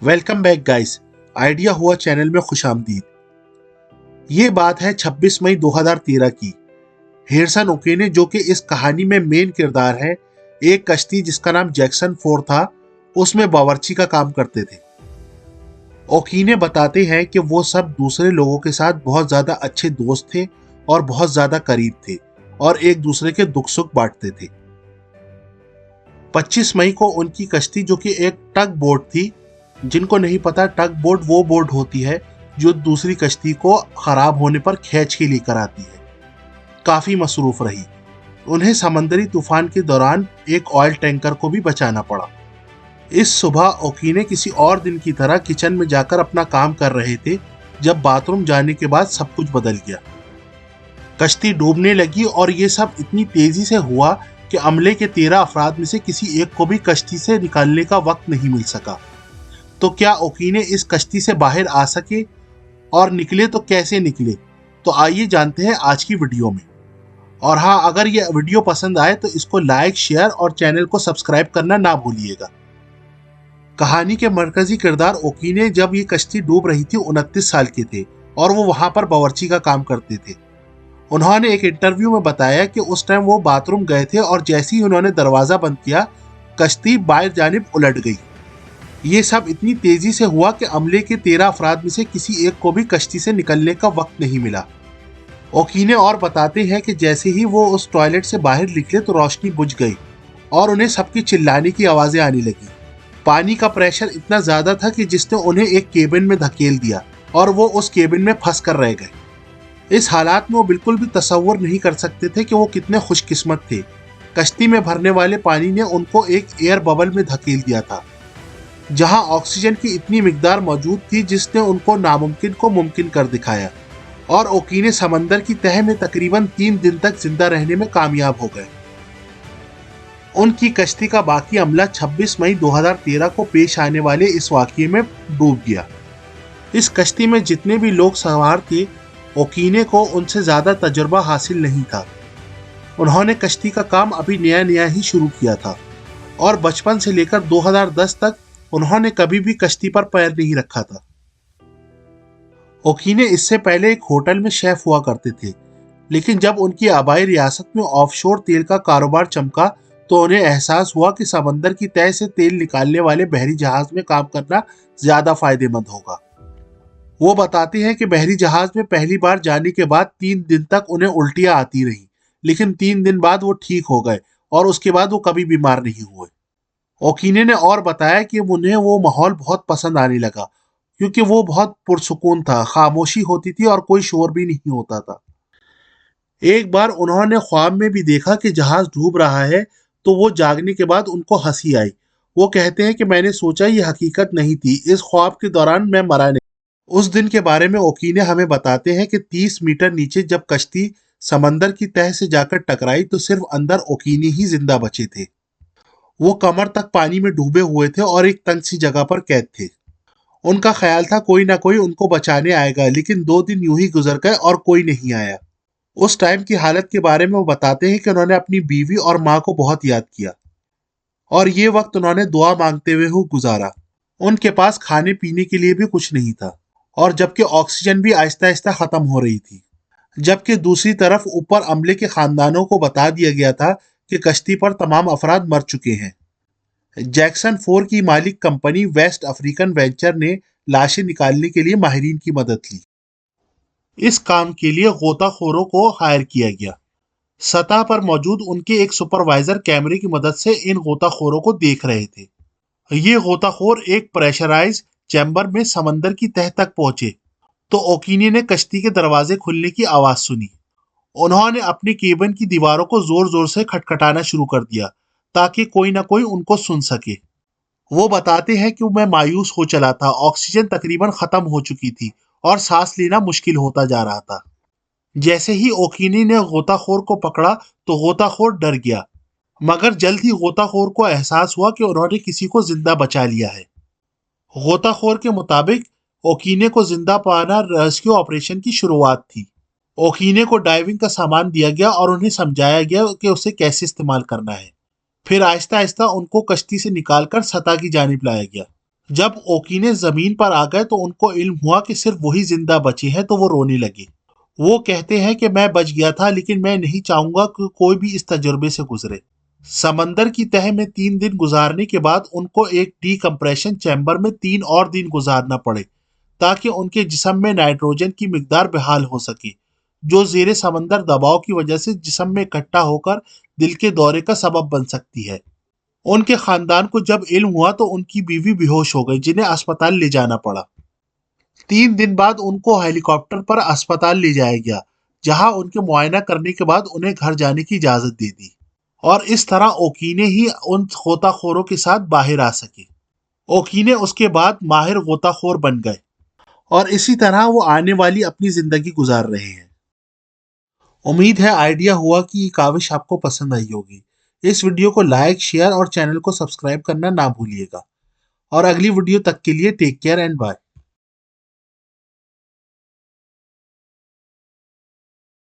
Welcome back guys. Idea हुआ channel में खुश आमदीद। ये बात है 26 मई 2013 की। हेरसन ओकेने, जो कि इस कहानी में मेन किरदार है, एक कश्ती जिसका नाम जैक्सन 4 था, उसमें बावर्ची का काम करते थे। ओकीने बताते हैं कि वो सब दूसरे लोगों के साथ बहुत ज्यादा अच्छे दोस्त थे और बहुत ज्यादा करीब थे और एक दूसरे के दुख सुख बांटते थे। 25 मई को उनकी कश्ती, जो कि एक टग बोट थी, जिनको नहीं पता, टग बोट वो बोट होती है जो दूसरी कश्ती को खराब होने पर खींच के लेकर आती है, काफी मसरूफ रही। उन्हें समंदरी तूफान के दौरान एक ऑयल टैंकर को भी बचाना पड़ा। इस सुबह ओकीने किसी और दिन की तरह किचन में जाकर अपना काम कर रहे थे जब बाथरूम जाने के बाद सब कुछ बदल गया। कश्ती डूबने लगी और ये सब इतनी तेजी से हुआ कि अमले के 13 अफराद में से किसी एक को भी कश्ती से निकालने का वक्त नहीं मिल सका। तो क्या ओकीने इस कश्ती से बाहर आ सके, और निकले तो कैसे निकले? तो आइए जानते हैं आज की वीडियो में। और हाँ, अगर ये वीडियो पसंद आए तो इसको लाइक, शेयर और चैनल को सब्सक्राइब करना ना भूलिएगा। कहानी के मरकजी किरदार ओकीने जब ये कश्ती डूब रही थी 29 साल के थे और वो वहां पर बावर्ची का काम करते थे। उन्होंने एक इंटरव्यू में बताया कि उस टाइम वो बाथरूम गए थे और जैसे ही उन्होंने दरवाजा बंद किया, कश्ती बाएं जानिब उलट गई। ये सब इतनी तेजी से हुआ कि अमले के 13 अफराद में से किसी एक को भी कश्ती से निकलने का वक्त नहीं मिला। ओकीने और बताते हैं कि जैसे ही वो उस टॉयलेट से बाहर निकले तो रोशनी बुझ गई और उन्हें सबकी चिल्लाने की आवाजें आने लगी। पानी का प्रेशर इतना ज्यादा था कि जिसने उन्हें एक केबिन में धकेल दिया और वो उस केबिन में फंस कर रह गए। इस हालात में वो बिल्कुल भी तसव्वुर नहीं कर सकते थे कि वो कितने खुशकिस्मत थे। कश्ती में भरने वाले पानी ने उनको एक एयर बबल में धकेल दिया था, जहां ऑक्सीजन की इतनी मिकदार मौजूद थी जिसने उनको नामुमकिन को मुमकिन कर दिखाया, और ओकीने समंदर की तह में तकरीबन 3 दिन तक जिंदा रहने में कामयाब हो गए। उनकी कश्ती का बाकी अमला 26 मई 2013 को पेश आने वाले इस वाकये में डूब गया। इस कश्ती में जितने भी लोग सवार थे, ओकीने को उनसे ज्यादा तजुर्बा हासिल नहीं था। उन्होंने कश्ती का काम अभी नया नया ही शुरू किया था और बचपन से लेकर 2010 तक उन्होंने कभी भी कश्ती पर पैर नहीं रखा था। ओकीने इससे पहले एक होटल में शेफ हुआ करते थे, लेकिन जब उनकी आबाई रियासत में ऑफशोर तेल का कारोबार चमका तो उन्हें एहसास हुआ कि समंदर की तह से तेल निकालने वाले बहरी जहाज में काम करना ज्यादा फायदेमंद होगा। वो बताते हैं कि बहरी जहाज में पहली बार जाने के बाद 3 दिन तक उन्हें उल्टियां आती रही, लेकिन 3 दिन बाद वो ठीक हो गए और उसके बाद वो कभी बीमार नहीं हुए। ओकीने ने और बताया कि उन्हें वो माहौल बहुत पसंद आने लगा क्योंकि वो बहुत पुरसुकून था, खामोशी होती थी और कोई शोर भी नहीं होता था। एक बार उन्होंने ख्वाब में भी देखा कि जहाज डूब रहा है, तो वो जागने के बाद उनको हंसी आई। वो कहते हैं कि मैंने सोचा ये हकीकत नहीं थी, इस ख्वाब के दौरान मैं मरा नहीं। उस दिन के बारे में ओकीने हमें बताते हैं कि 30 मीटर नीचे जब कश्ती समंदर की तह से जाकर टकराई तो सिर्फ अंदर ओकीने ही जिंदा बचे थे। वो कमर तक पानी में डूबे हुए थे और एक तंग सी जगह पर कैद थे। उनका ख्याल था कोई ना कोई उनको बचाने आएगा, लेकिन 2 दिन यूं ही गुजर गए और कोई नहीं आया। उस टाइम की हालत के बारे में वो बताते हैं कि उन्होंने अपनी बीवी और माँ को बहुत याद किया और ये वक्त उन्होंने दुआ मांगते हुए गुजारा। उनके पास खाने पीने के लिए भी कुछ नहीं था, और जबकि ऑक्सीजन भी आहिस्ता आहिस्ता खत्म हो रही थी। जबकि दूसरी तरफ ऊपर अमले के खानदानों को बता दिया गया था कि कश्ती पर तमाम अफराद मर चुके हैं। जैक्सन 4 की मालिक कंपनी वेस्ट अफ्रीकन वेंचर ने लाशें निकालने के लिए माहिरीन की मदद ली। इस काम के लिए गोताखोरों को हायर किया गया। सतह पर मौजूद उनके एक सुपरवाइजर कैमरे की मदद से इन गोताखोरों को देख रहे थे। ये गोताखोर एक प्रेशराइज चैम्बर में समंदर की तह तक पहुंचे तो ओकीने ने कश्ती के दरवाजे खुलने की आवाज सुनी। उन्होंने अपनी केबिन की दीवारों को जोर जोर से खटखटाना शुरू कर दिया ताकि कोई ना कोई उनको सुन सके। वो बताते हैं कि मैं मायूस हो चला था, ऑक्सीजन तकरीबन खत्म हो चुकी थी और सांस लेना मुश्किल होता जा रहा था। जैसे ही ओकीने ने गोताखोर को पकड़ा तो गोताखोर डर गया, मगर जल्द ही गोताखोर को एहसास हुआ कि उन्होंने किसी को जिंदा बचा लिया है। गोताखोर के मुताबिक ओकीने को जिंदा पाना रेस्क्यू ऑपरेशन की शुरुआत थी। ओकीने को डाइविंग का सामान दिया गया और उन्हें समझाया गया कि उसे कैसे इस्तेमाल करना है। फिर आहिस्ता आहिस्ता उनको कश्ती से निकालकर सतह की जानिब लाया गया। जब ओकीने जमीन पर आ गए तो उनको इल्म हुआ कि सिर्फ वही जिंदा बचे हैं, तो वो रोने लगे। वो कहते हैं कि मैं बच गया था, लेकिन मैं नहीं चाहूंगा कि कोई भी इस तजुर्बे से गुजरे। समंदर की तह में 3 दिन गुजारने के बाद उनको एक डीकम्प्रेशन चैम्बर में 3 और दिन गुजारना पड़े, ताकि उनके जिस्म में नाइट्रोजन की मिकदार बहाल हो सके, जो जेर समंदर दबाव की वजह से जिस्म में इकट्ठा होकर दिल के दौरे का सबब बन सकती है। उनके खानदान को जब इल्म हुआ तो उनकी बीवी बेहोश हो गई, जिन्हें अस्पताल ले जाना पड़ा। 3 दिन बाद उनको हेलीकॉप्टर पर अस्पताल ले जाया गया, जहां उनके मुआयना करने के बाद उन्हें घर जाने की इजाजत दे दी। और इस तरह ओकीने ही उन गोताखोरों के साथ बाहर आ सके। ओकीने उसके बाद माहिर गोताखोर बन गए और इसी तरह वो आने वाली अपनी जिंदगी गुजार रहे हैं। उम्मीद है आइडिया हुआ कि ये काविश आपको पसंद आई होगी। इस वीडियो को लाइक, शेयर और चैनल को सब्सक्राइब करना ना भूलिएगा। और अगली वीडियो तक के लिए टेक केयर एंड बाय।